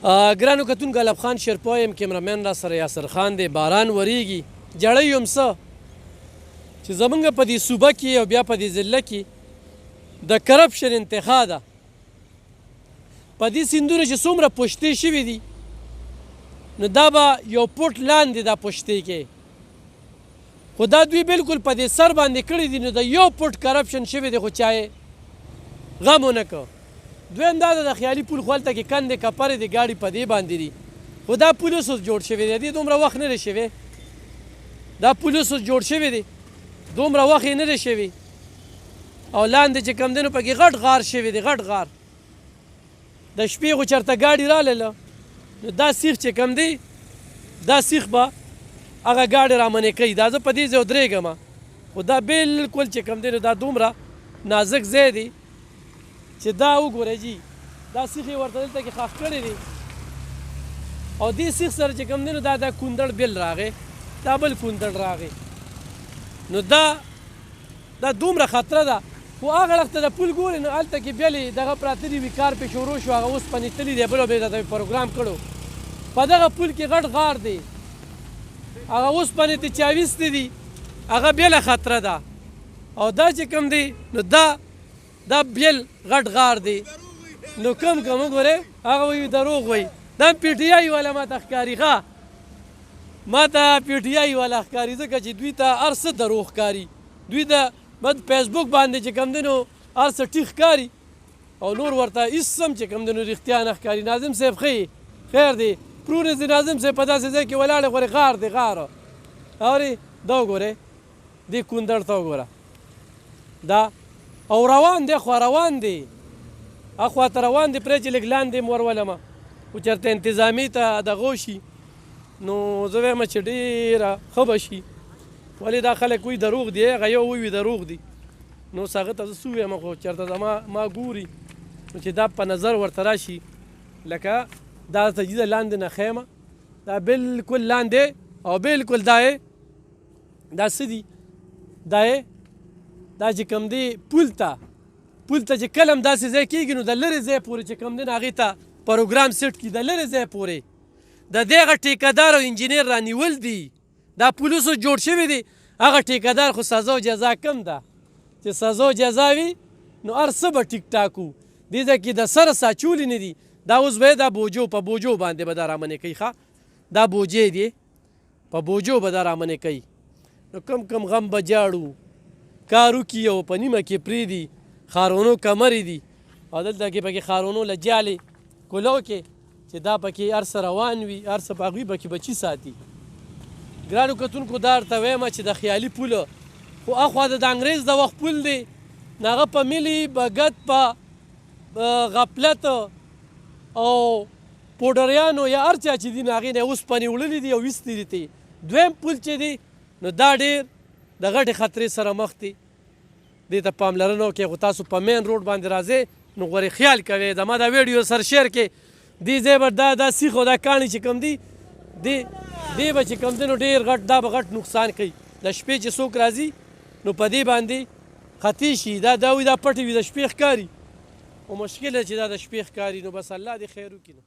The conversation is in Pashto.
ګرانو کتونکو الب خان شیرپا یم، کیمرامین را سره یاسر خان دی. باران وریږي، جړی یم څه چې زمونږ په دې صوبه کې او بیا په دې ضلع کې د کرپشن انتخا ده. په دې سیندونو چې څومره پوشتې شوي دي نو دا به یو پوټ لاندې دا پوشتې کې، خو دا دوی بلکل په دې سر باندې کړي دي. نو د یو پوټ کرپشن شوی دی خو چا یې غم ونه کړ. دویم دا د خیالي پول خو هلته کې کندې کپرې د ګاډي په دې باندې دي، خو دا پول اوس جوړ شوی دی. دې دومره وخت نه دی شوی، دا پول اوس جوړ شوی دی، دومره وخت یې نه دی شوی. او لاندې چې کوم دی نو پکې غټ غار شوی دی، غټ غار. د شپې خو چېرته ګاډي راغله نو دا سیخ چې کوم دی دا سیخ به هغه ګاډي رامنې کوي. دا زه په دې ځای ودرېږم، خو دا بلکل چې کوم دی نو دا دومره نازک ځای دی چې دا وګورئ جي، دا سیخ یې ورته دلته کې ښخ کړی دی. او دې سیخ سره چې کوم دی نو دا کونډړ بل راغی، دا بل کونډړ راغی. نو دا دومره خطره ده. خو هغه اړخ ته د پول ګورې نو هلته کې بلې دغه پراته دي، وي کار پې شروع شو، هغه اوسپنې تلي دی، بل به یې پروګرام کړو. په دغه پول کې غټ غار دی، هغه اوسپنې ته چې اویستې دي هغه بېله خطره ده. او دا چې کوم دی نو دا بیل غټ غار دی. نو کم وګورئ هغه وایي دروغ وایي. دا پی ټي آی والا ما ته ښکاري، ښه ما ته پی ټي آی والا ښکاري، ځکه چې دوی ته هر څه دروغ ښکاري. دوی د فیسبوک باندې چې کوم دی نو هر څه ټیک ښکاري او نور ورته هېڅ هم چې کوم دی نو رښتیا نه ښکاري. ناظم صاحب ښه خیر دی، پرونې د ناظم صاحب په داسې ځای کې ولاړ غورې غار دی، غار اورې دا وګورئ، دې کونډړ ته وګوره دا. او روان دی، خو روان دی، اخوا ته روان دی، پرې چې لږ لاندې م ورولمه، خو چېرته انتظامي ته دغه وشي نو زه وایم چې ډېره ښه به شي. ولې دا خلک وایي دروغ دی، هغه یو ووي دروغ دی. نو اوس هغه ته زه څه ووایم، خو چېرته ما ګوري نو چې دا په نظر ورته راشي لکه دا سجده لاندې نه ښیمه، دا بلکل لاندې او بلکل دا څه دي، دا چې کوم دی پول ته چې کله هم داسې ځای کېږي نو د لرې ځای پورې چې کوم دی نو هغې ته پروګرام سیټ کړي، د لرې ځای پورې د دغه ټیکهدار او انجینر رانیول دي. دا پول اوس جوړ شوی دی، هغه ټیکهدار خو سزا او جزا کم ده. چې سزا او جزا وي نو هر څه به ټیک ټاک وو. دې ځای کې د سره ساچولې نه دي. دا اوس به دا بوجو په بوجو باندې به دا رامنې کوي، ښه دا بوجې دي په بوجو به دا رامنې کوي. نو کم غم به جاړو، کار وکړي او په نیمه کې پرېږدي، خارونو کمرې دي او دلته کې پکې خارونو له جالې کولو کې چې دا پکې هر څه روان وي، هر څه په هغوی پکې بچي ساتي. ګرانو کتونکو دا ورته وایم چې د خیالي پوله خو اخوا د انګریز د وخت پول دی، نو هغه په ملي بګت په غفلت او پوډریانو یا هر چا چې دي نو هغې نه اوسپنې وړلې دي او ویستې دي. دویم پول چې دی نو دا ډېر د غټې خطرې سره مخ دی، دې ته پاملرنه وکړئ. خو تاسو په مین روډ باندې راځئ نو غورې خیال کوئ، زما دا ویډیو سر شیر کړئ. دې ځای به دا سیخ او دا کاڼي چې کوم دي دې به چې کوم دی نو ډېر غټ دا به غټ نقصان کوي. د شپې چې څوک راځي نو په دې باندې خطي شي، دا وي دا پټې وي، د شپې ښکاري او مشکل ده چې دا د شپې ښکاري. نو بس الله دې خیر وکړي.